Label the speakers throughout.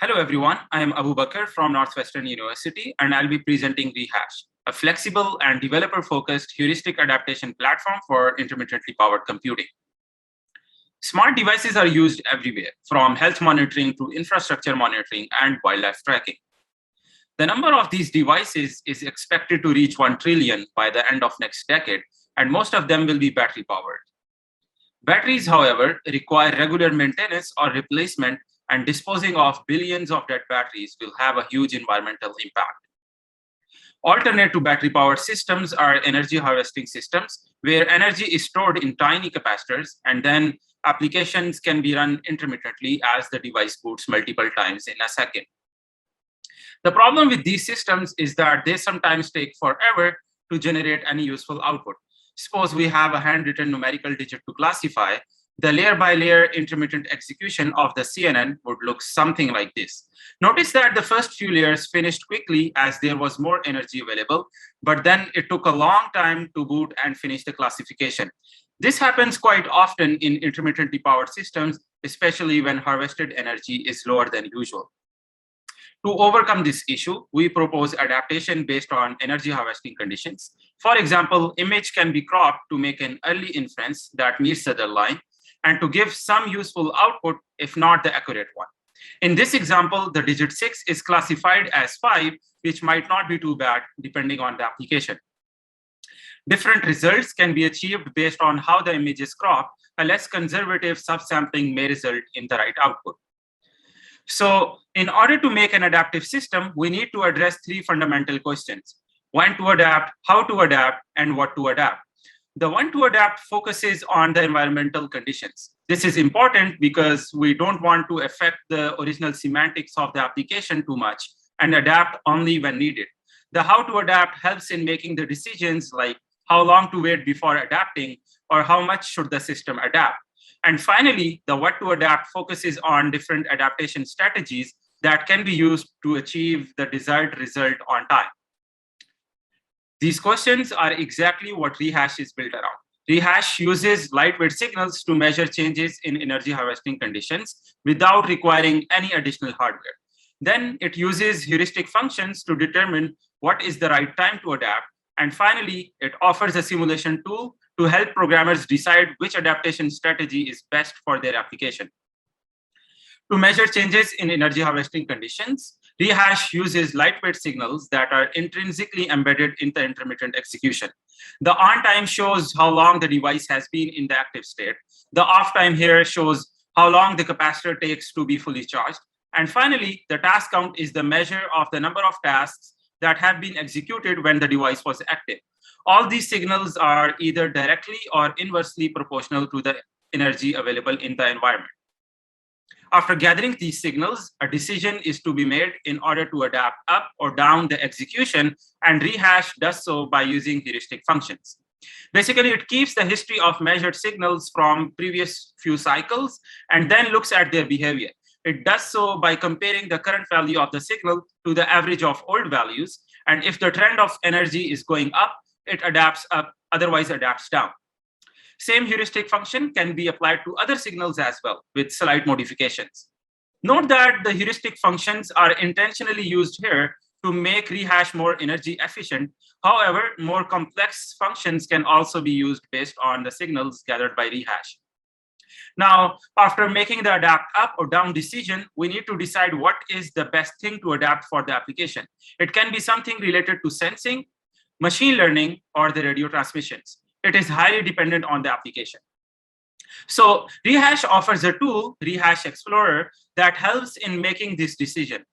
Speaker 1: Hello, everyone. I am Abu Bakr from Northwestern University, and I'll be presenting Rehash, a flexible and developer-focused heuristic adaptation platform for intermittently powered computing. Smart devices are used everywhere, from health monitoring to infrastructure monitoring and wildlife tracking. The number of these devices is expected to reach 1 trillion by the end of next decade, and most of them will be battery-powered. Batteries, however, require regular maintenance or replacement, and disposing of billions of dead batteries will have a huge environmental impact. Alternate to battery-powered systems are energy harvesting systems, where energy is stored in tiny capacitors, and then applications can be run intermittently as the device boots multiple times in a second. The problem with these systems is that they sometimes take forever to generate any useful output. Suppose we have a handwritten numerical digit to classify. The layer-by-layer intermittent execution of the CNN would look something like this. Notice that the first few layers finished quickly as there was more energy available, but then it took a long time to boot and finish the classification. This happens quite often in intermittently powered systems, especially when harvested energy is lower than usual. To overcome this issue, we propose adaptation based on energy harvesting conditions. For example, image can be cropped to make an early inference that meets the deadline and to give some useful output, if not the accurate one. In this example, the digit 6 is classified as 5, which might not be too bad depending on the application. Different results can be achieved based on how the image is cropped. A less conservative subsampling may result in the right output. So in order to make an adaptive system, we need to address three fundamental questions: when to adapt, how to adapt, and what to adapt. The one to adapt focuses on the environmental conditions. This is important because we don't want to affect the original semantics of the application too much and adapt only when needed. The how to adapt helps in making the decisions like how long to wait before adapting or how much should the system adapt. And finally, the what to adapt focuses on different adaptation strategies that can be used to achieve the desired result on time. These questions are exactly what Rehash is built around. Rehash uses lightweight signals to measure changes in energy harvesting conditions without requiring any additional hardware. Then it uses heuristic functions to determine what is the right time to adapt. And finally, it offers a simulation tool to help programmers decide which adaptation strategy is best for their application. To measure changes in energy harvesting conditions, Rehash uses lightweight signals that are intrinsically embedded in the intermittent execution. The on time shows how long the device has been in the active state. The off time here shows how long the capacitor takes to be fully charged. And finally, the task count is the measure of the number of tasks that have been executed when the device was active. All these signals are either directly or inversely proportional to the energy available in the environment. After gathering these signals, a decision is to be made in order to adapt up or down the execution, and Rehash does so by using heuristic functions. Basically, it keeps the history of measured signals from previous few cycles and then looks at their behavior. It does so by comparing the current value of the signal to the average of old values. And if the trend of energy is going up, it adapts up, otherwise adapts down. Same heuristic function can be applied to other signals as well with slight modifications. Note that the heuristic functions are intentionally used here to make Rehash more energy efficient. However, more complex functions can also be used based on the signals gathered by Rehash. Now, after making the adapt up or down decision, we need to decide what is the best thing to adapt for the application. It can be something related to sensing, machine learning, or the radio transmissions. It is highly dependent on the application. So Rehash offers a tool, Rehash Explorer, that helps in making this decision.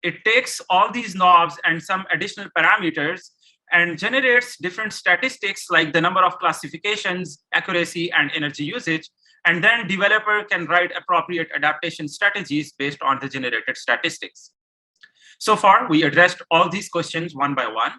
Speaker 1: It takes all these knobs and some additional parameters and generates different statistics like the number of classifications, accuracy, and energy usage. And then developer can write appropriate adaptation strategies based on the generated statistics. So far, we addressed all these questions one by one.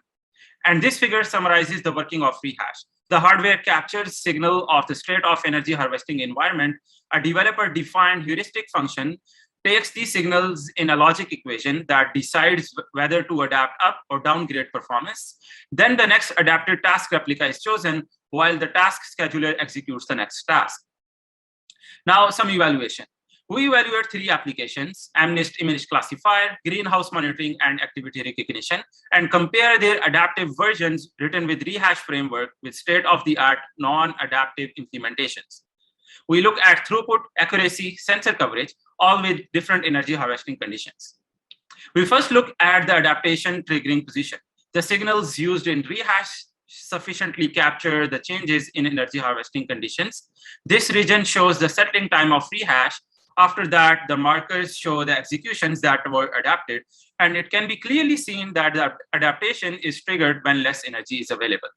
Speaker 1: And this figure summarizes the working of Rehash. The hardware captures signal of the state of energy harvesting environment. A developer-defined heuristic function takes these signals in a logic equation that decides whether to adapt up or downgrade performance. Then the next adapted task replica is chosen while the task scheduler executes the next task. Now, some evaluation. We evaluate 3 applications: MNIST image classifier, greenhouse monitoring, and activity recognition, and compare their adaptive versions written with rehash framework with state-of-the-art non-adaptive implementations. We look at throughput, accuracy, sensor coverage, all with different energy harvesting conditions. We first look at the adaptation triggering position. The signals used in rehash sufficiently capture the changes in energy harvesting conditions. This region shows the settling time of rehash. After that, the markers show the executions that were adapted, and it can be clearly seen that the adaptation is triggered when less energy is available.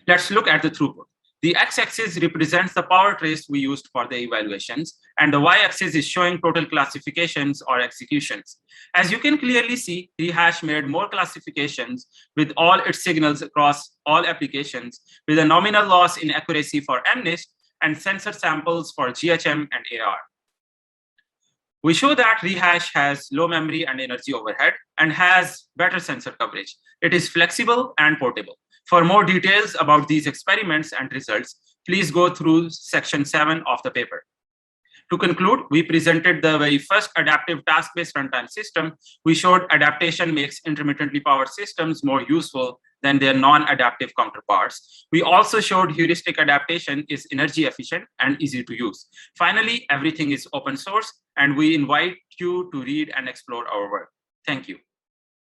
Speaker 1: Let's look at the throughput. The x-axis represents the power trace we used for the evaluations, and the y-axis is showing total classifications or executions. As you can clearly see, rehash made more classifications with all its signals across all applications, with a nominal loss in accuracy for MNIST and sensor samples for GHM and AR. We show that rehash has low memory and energy overhead and has better sensor coverage. It is flexible and portable. For more details about these experiments and results, please go through section 7 of the paper. To conclude, we presented the very first adaptive task-based runtime system. We showed adaptation makes intermittently powered systems more useful than their non-adaptive counterparts. We also showed heuristic adaptation is energy efficient and easy to use. Finally, everything is open source, and we invite you to read and explore our work. Thank you.